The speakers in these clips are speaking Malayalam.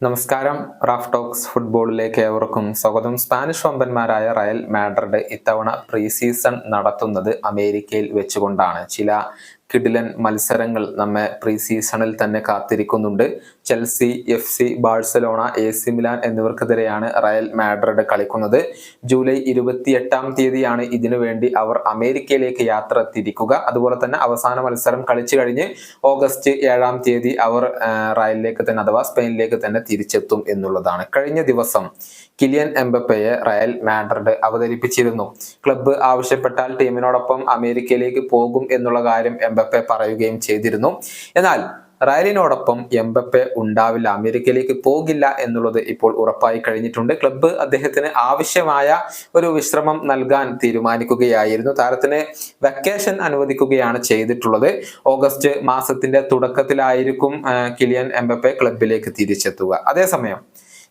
നമസ്കാരം. റാഫ് ടോക്സ് ഫുട്ബോളിലേക്ക് ഏവർക്കും സ്വാഗതം. സ്പാനിഷ് വമ്പന്മാരായ റയൽ മാഡ്രിഡ് ഇത്തവണ പ്രീ സീസൺ നടത്തുന്നത് അമേരിക്കയിൽ വെച്ചുകൊണ്ടാണ്. ചില കിടിലൻ മത്സരങ്ങൾ നമ്മെ പ്രീ സീസണിൽ തന്നെ കാത്തിരിക്കുന്നുണ്ട്. Chelsea, FC Barcelona, AC Milan എന്നിവർക്കെതിരെയാണ് റയൽ മാഡ്രിഡ് കളിക്കുന്നത്. ജൂലൈ 28-ാം തീയതിയാണ് ഇതിനു വേണ്ടി അവർ അമേരിക്കയിലേക്ക് യാത്ര തിരിക്കുക. അതുപോലെ തന്നെ അവസാന മത്സരം കളിച്ചു കഴിഞ്ഞ് ഓഗസ്റ്റ് 7-ാം തീയതി അവർ റയലിലേക്ക് തന്നെ അഥവാ സ്പെയിനിലേക്ക് തന്നെ തിരിച്ചെത്തും എന്നുള്ളതാണ്. കഴിഞ്ഞ ദിവസം കിലിയൻ എംബപ്പയെ റയൽ മാഡ്രിഡ് അവതരിപ്പിച്ചിരുന്നു. ക്ലബ്ബ് ആവശ്യപ്പെട്ടാൽ ടീമിനോടൊപ്പം അമേരിക്കയിലേക്ക് പോകും എന്നുള്ള കാര്യം എംബപ്പെ പറയുകയും ചെയ്തിരുന്നു. എന്നാൽ റയലിനോടൊപ്പം എംബപ്പെ ഉണ്ടാവില്ല, അമേരിക്കയിലേക്ക് പോകില്ല എന്നുള്ളത് ഇപ്പോൾ ഉറപ്പായി കഴിഞ്ഞിട്ടുണ്ട്. ക്ലബ്ബ് അദ്ദേഹത്തിന് ആവശ്യമായ ഒരു വിശ്രമം നൽകാൻ തീരുമാനിക്കുകയായിരുന്നു. താരത്തിന് വെക്കേഷൻ അനുവദിക്കുകയാണ് ചെയ്തിട്ടുള്ളത്. ഓഗസ്റ്റ് മാസത്തിന്റെ തുടക്കത്തിലായിരിക്കും കിലിയൻ എംബപ്പെ ക്ലബ്ബിലേക്ക് തിരിച്ചെത്തുക. അതേസമയം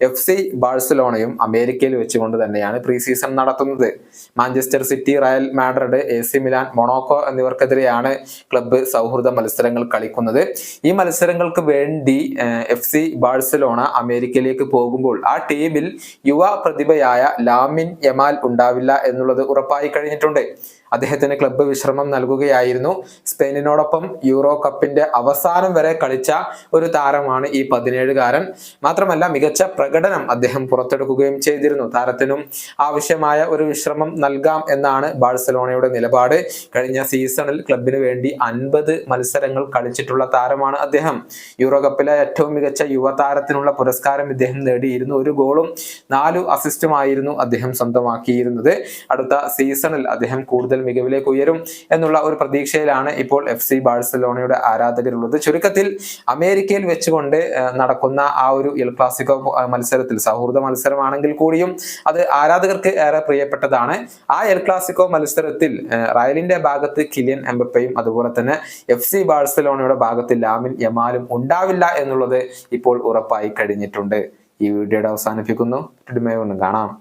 FC ബാഴ്സലോണയും അമേരിക്കയിൽ വെച്ചുകൊണ്ട് തന്നെയാണ് പ്രീ സീസൺ നടത്തുന്നത്. Manchester City, Real Madrid, AC Milan, Monaco എന്നിവർക്കെതിരെയാണ് ക്ലബ്ബ് സൗഹൃദ മത്സരങ്ങൾ കളിക്കുന്നത്. ഈ മത്സരങ്ങൾക്ക് വേണ്ടി FC ബാഴ്സലോണ അമേരിക്കയിലേക്ക് പോകുമ്പോൾ ആ ടീമിൽ യുവ പ്രതിഭയായ ലാമിൻ യമാൽ ഉണ്ടാവില്ല എന്നുള്ളത് ഉറപ്പായി കഴിഞ്ഞിട്ടുണ്ട്. അദ്ദേഹത്തിന് ക്ലബ്ബ് വിശ്രമം നൽകുകയായിരുന്നു. സ്പെയിനിനോടൊപ്പം യൂറോ കപ്പിന്റെ അവസാനം വരെ കളിച്ച ഒരു താരമാണ് ഈ 17-കാരൻ. മാത്രമല്ല മികച്ച പ്രകടനം അദ്ദേഹം പുറത്തെടുക്കുകയും ചെയ്തിരുന്നു. താരത്തിനും ആവശ്യമായ ഒരു വിശ്രമം നൽകാം എന്നാണ് ബാഴ്സലോണയുടെ നിലപാട്. കഴിഞ്ഞ സീസണിൽ ക്ലബിന് വേണ്ടി 50 മത്സരങ്ങൾ കളിച്ചിട്ടുള്ള താരമാണ് അദ്ദേഹം. യൂറോ കപ്പിലെ ഏറ്റവും മികച്ച യുവതാരത്തിനുള്ള പുരസ്കാരം ഇദ്ദേഹം നേടിയിരുന്നു. 1 ഗോളും 4 അസിസ്റ്റുമായിരുന്നു അദ്ദേഹം സ്വന്തമാക്കിയിരുന്നത്. അടുത്ത സീസണിൽ അദ്ദേഹം കൂടുതൽ മികവിലേക്ക് ഉയരും എന്നുള്ള ഒരു പ്രതീക്ഷയിലാണ് ഇപ്പോൾ FC ബാഴ്സലോണയുടെ ആരാധകരുള്ളത്. ചുരുക്കത്തിൽ അമേരിക്കയിൽ വെച്ചുകൊണ്ട് നടക്കുന്ന ആ ഒരു എൽ ക്ലാസിക്കോ മത്സരത്തിൽ, സൗഹൃദ മത്സരമാണെങ്കിൽ കൂടിയും അത് ആരാധകർക്ക് ഏറെ പ്രിയപ്പെട്ടതാണ്. ആ എൽ ക്ലാസിക്കോ മത്സരത്തിൽ റയലിന്റെ ഭാഗത്ത് കിലിയൻ എംബപ്പയും അതുപോലെ തന്നെ FC ബാഴ്സലോണയുടെ ഭാഗത്ത് ലാമിൻ യമാലും ഉണ്ടാവില്ല എന്നുള്ളത് ഇപ്പോൾ ഉറപ്പായി കഴിഞ്ഞിട്ടുണ്ട്. ഈ വീഡിയോയുടെ അവസാനിപ്പിക്കുന്നു. കാണാം.